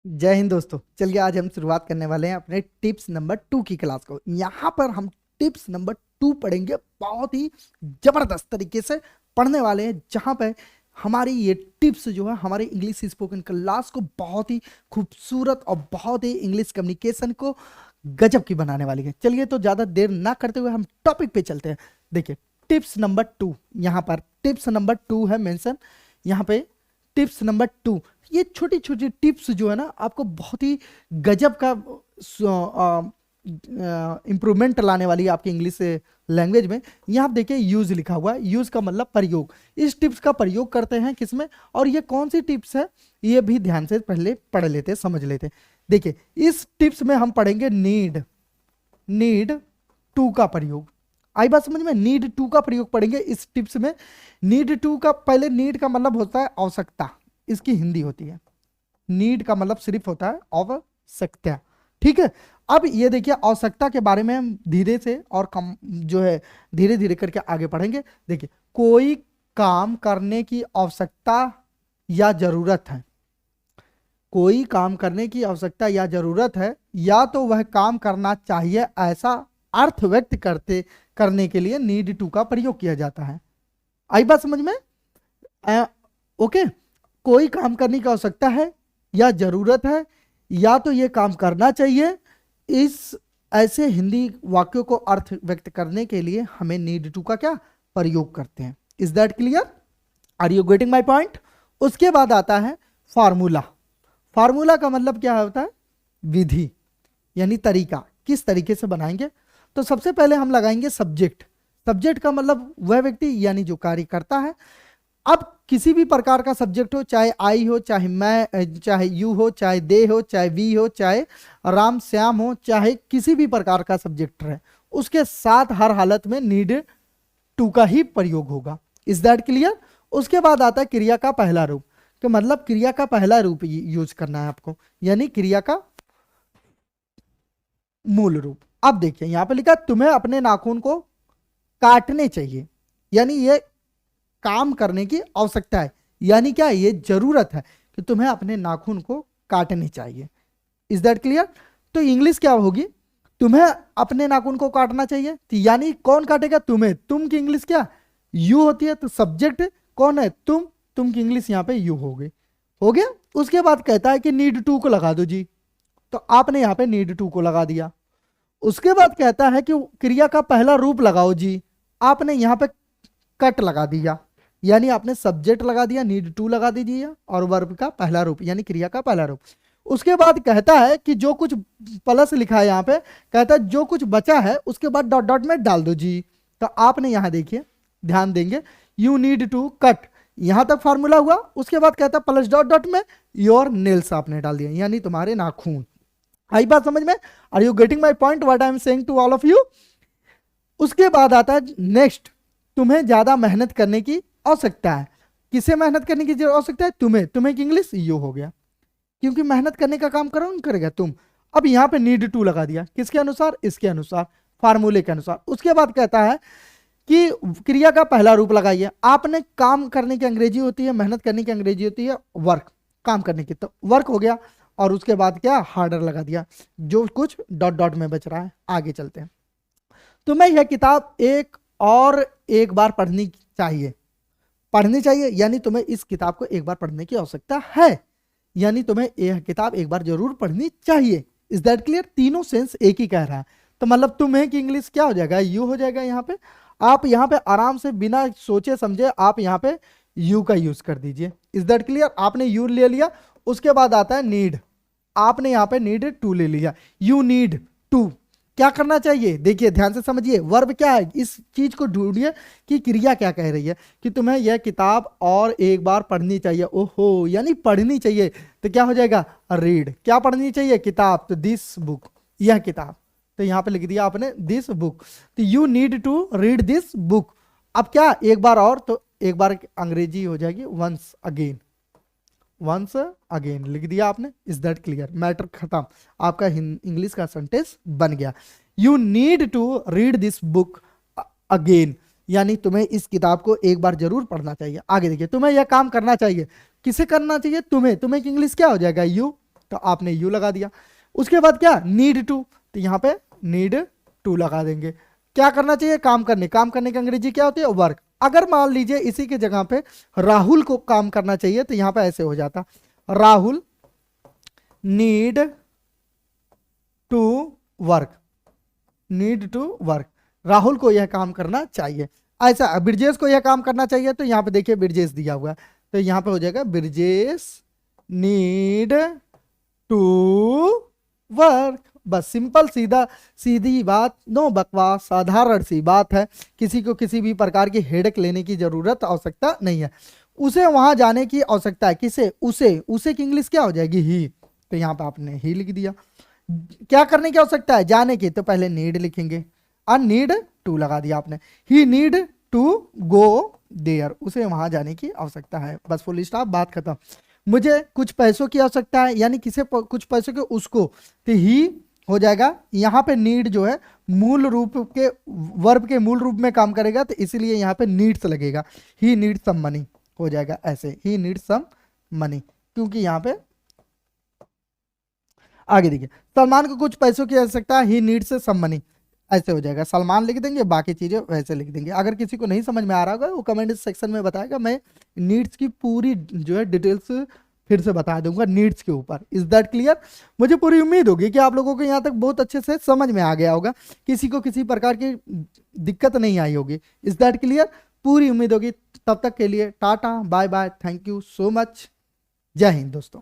जय हिंद दोस्तों। चलिए आज हम शुरुआत करने वाले हैं अपने टिप्स नंबर 2 की क्लास को। यहाँ पर हम टिप्स नंबर 2 पढ़ेंगे, बहुत ही जबरदस्त तरीके से पढ़ने वाले हैं, जहाँ पे हमारी ये टिप्स जो है हमारे इंग्लिश स्पोकन क्लास को बहुत ही खूबसूरत और बहुत ही इंग्लिश कम्युनिकेशन को गजब की बनाने वाली है। चलिए तो ज़्यादा देर ना करते हुए हम टॉपिक पे चलते हैं। देखिए टिप्स नंबर 2, यहाँ पर टिप्स नंबर 2 है मेंशन, यहाँ पे टिप्स नंबर 2। ये छोटी छोटी टिप्स जो है ना आपको बहुत ही गजब का इंप्रूवमेंट लाने वाली है आपकी इंग्लिश लैंग्वेज में। यहाँ आप देखिए यूज लिखा हुआ है, यूज का मतलब प्रयोग। इस टिप्स का प्रयोग करते हैं किसमें, और ये कौन सी टिप्स है ये भी ध्यान से पहले पढ़ लेते समझ लेते। देखिए इस टिप्स में हम पढ़ेंगे नीड टू का प्रयोग। आई बात समझ में, नीड टू का प्रयोग पढ़ेंगे इस टिप्स में। नीड टू का पहले नीड का मतलब होता है आवश्यकता, इसकी हिंदी होती है। नीड का मतलब सिर्फ होता है आवश्यकता, ठीक है। अब ये देखिए आवश्यकता के बारे में हम धीरे से और कम जो है धीरे धीरे करके आगे पढ़ेंगे। देखिए कोई काम करने की आवश्यकता या जरूरत है, कोई काम करने की आवश्यकता या जरूरत है, या तो वह काम करना चाहिए, ऐसा अर्थ व्यक्त करने के लिए नीड टू का प्रयोग किया जाता है। आई बात समझ में? ओके, कोई काम करने की आवश्यकता है या जरूरत है, या तो ये काम करना चाहिए, इस ऐसे हिंदी वाक्यों को अर्थ व्यक्त करने के लिए हमें नीड टू का क्या प्रयोग करते हैं। Is that clear? Are you getting my point? उसके बाद आता है फार्मूला। फार्मूला का मतलब क्या होता है? विधि, यानी तरीका, किस तरीके से बनाएंगे। तो सबसे पहले हम लगाएंगे सब्जेक्ट। सब्जेक्ट का मतलब वह व्यक्ति यानी जो कार्य करता है। अब किसी भी प्रकार का सब्जेक्ट हो, चाहे आई हो, चाहे मैं, चाहे यू हो, चाहे दे हो, चाहे वी हो, चाहे राम श्याम हो, चाहे किसी भी प्रकार का सब्जेक्ट रहे, उसके साथ हर हालत में नीड टू का ही प्रयोग होगा। Is that clear? उसके बाद आता है क्रिया का पहला रूप। तो मतलब क्रिया का पहला रूप यूज करना है आपको, यानी क्रिया का मूल रूप। अब देखिए यहां पे लिखा तुम्हें अपने नाखून को काटने चाहिए, यानी ये काम करने की आवश्यकता है, यानी क्या, ये जरूरत है कि तुम्हें अपने नाखून को काटने चाहिए। Is that clear? तो इंग्लिश क्या होगी? तुम्हें अपने नाखून को काटना चाहिए, तो यानी कौन काटेगा? तुम्हें। तुम की इंग्लिश क्या? यू होती है। तो सब्जेक्ट कौन है? तुम की इंग्लिश यहाँ पे यू हो गई। हो गया। उसके बाद कहता है कि नीड टू को लगा दो जी, तो आपने यहाँ पे नीड टू को लगा दिया। उसके बाद कहता है कि क्रिया का पहला रूप लगाओ जी, आपने यहाँ पे कट लगा दिया, यानी आपने सब्जेक्ट लगा दिया, नीड टू लगा दीजिए, और वर्ब का पहला रूप यानी क्रिया का पहला रूप। उसके बाद कहता है कि जो कुछ प्लस लिखा है यहाँ पे, कहता है जो कुछ बचा है उसके बाद डॉट डॉट में डाल दो जी। तो आपने यहाँ देखिए ध्यान देंगे, यू नीड टू कट, यहां तक फार्मूला हुआ। उसके बाद कहता है प्लस डॉट डॉट में योर नेल्स आपने डाल दिया, यानी तुम्हारे नाखून। आई बात समझ में? Are you getting my point what I am saying to all of you? उसके बाद आता है नेक्स्ट, तुम्हें ज्यादा मेहनत करने की आवश्यकता है। किसे मेहनत करने की आवश्यकता है? तुम्हें की इंग्लिश यू हो गया, क्योंकि मेहनत करने का काम करो करेगा तुम। अब यहाँ पे नीड टू लगा दिया, किसके अनुसार? इसके अनुसार, फार्मूले के अनुसार। उसके बाद कहता है कि क्रिया का पहला रूप लगाइए। आपने काम करने की अंग्रेजी होती है, मेहनत करने की अंग्रेजी होती है वर्क, काम करने की, तो वर्क हो गया। और उसके बाद क्या? हार्डर लगा दिया, जो कुछ डॉट डॉट में बच रहा है। आगे चलते हैं। तुम्हें यह किताब एक बार पढ़नी चाहिए, यानी तुम्हें इस किताब को एक बार पढ़ने की आवश्यकता है, यानी तुम्हें यह किताब एक बार जरूर पढ़नी चाहिए। Is that clear? तीनों सेंस एक ही कह रहा है। तो मतलब तुम्हें की इंग्लिश क्या हो जाएगा? यू हो जाएगा। यहाँ पे आप यहाँ पे आराम से बिना सोचे समझे आप यहाँ पे यू का यूज कर दीजिए। Is that clear? आपने यू ले लिया। उसके बाद आता है नीड, आपने यहाँ पे नीड टू ले लिया। यू नीड टू क्या करना चाहिए? देखिए ध्यान से समझिए, वर्ब क्या है, इस चीज को ढूंढिए कि क्रिया क्या कह रही है, कि तुम्हें यह किताब और एक बार पढ़नी चाहिए। ओहो, यानी पढ़नी चाहिए। तो क्या हो जाएगा? रीड। क्या पढ़नी चाहिए? किताब। तो दिस बुक, यह किताब। तो यहां पे लिख दिया आपने दिस बुक। तो you need to read this book. अब क्या? एक बार और, तो एक बार अंग्रेजी हो जाएगी वंस अगेन। वंस अगेन लिख दिया आपने। Is that clear? मैटर खत्म, आपका इंग्लिश का सेंटेंस बन गया। You need to read this book again, यानी तुम्हें इस किताब को एक बार जरूर पढ़ना चाहिए। आगे देखिए, तुम्हें यह काम करना चाहिए। किसे करना चाहिए? तुम्हें की इंग्लिश क्या हो जाएगा? यू। तो आपने यू लगा दिया। उसके बाद क्या, नीड टू, तो यहाँ पे नीड टू लगा देंगे। क्या करना चाहिए, काम करने, काम करने की अंग्रेजी क्या होती है, वर्क। अगर मान लीजिए इसी के जगह पे राहुल को काम करना चाहिए तो यहाँ पे ऐसे हो जाता, Rahul need to work, need to work, Rahul को यह काम करना चाहिए। ऐसा ब्रिजेश को यह काम करना चाहिए तो यहाँ पे देखिए ब्रिजेश दिया हुआ है, तो यहाँ पे हो जाएगा ब्रिजेश नीड टू वर्क। बस सिंपल सीधा सीधी बात, नो बकवास, साधारण सी बात है। किसी को किसी भी प्रकार की हेडेक लेने की जरूरत आवश्यकता नहीं है। उसे वहां जाने की आवश्यकता है, किसे, उसे की इंग्लिश क्या हो जाएगी, ही, तो यहाँ पे आपने ही लिख दिया। क्या करने की आवश्यकता है, जाने की, तो पहले नीड लिखेंगे और नीड टू लगा दिया आपने, ही नीड टू गो देयर, उसे वहां जाने की आवश्यकता है। बस फुल स्टॉप, बात खत्म। मुझे कुछ पैसों की आवश्यकता है, यानी किसे कुछ पैसों के, उसको, तो ही हो जाएगा। यहाँ पे नीड जो है मूल रूप के वर्ब के मूल रूप में काम करेगा, तो इसीलिए यहाँ पे नीड्स लगेगा, ही नीड्स सम मनी हो जाएगा ऐसे, ही नीड्स सम मनी, क्योंकि यहाँ पे आगे देखिए सलमान को कुछ पैसों की आवश्यकता है, ही नीड्स सम मनी, ऐसे हो जाएगा। सलमान लिख देंगे, बाकी चीजें वैसे लिख देंगे। अगर किसी को नहीं समझ में आ रहा होगा वो कमेंट सेक्शन में बताएगा, मैं नीड्स की पूरी जो है डिटेल्स फिर से बता दूंगा नीड्स के ऊपर। Is that clear? मुझे पूरी उम्मीद होगी कि आप लोगों को यहाँ तक बहुत अच्छे से समझ में आ गया होगा, किसी को किसी प्रकार की दिक्कत नहीं आई होगी। Is that clear? पूरी उम्मीद होगी। तब तक के लिए tata bye bye, thank you so much, जय हिंद दोस्तों।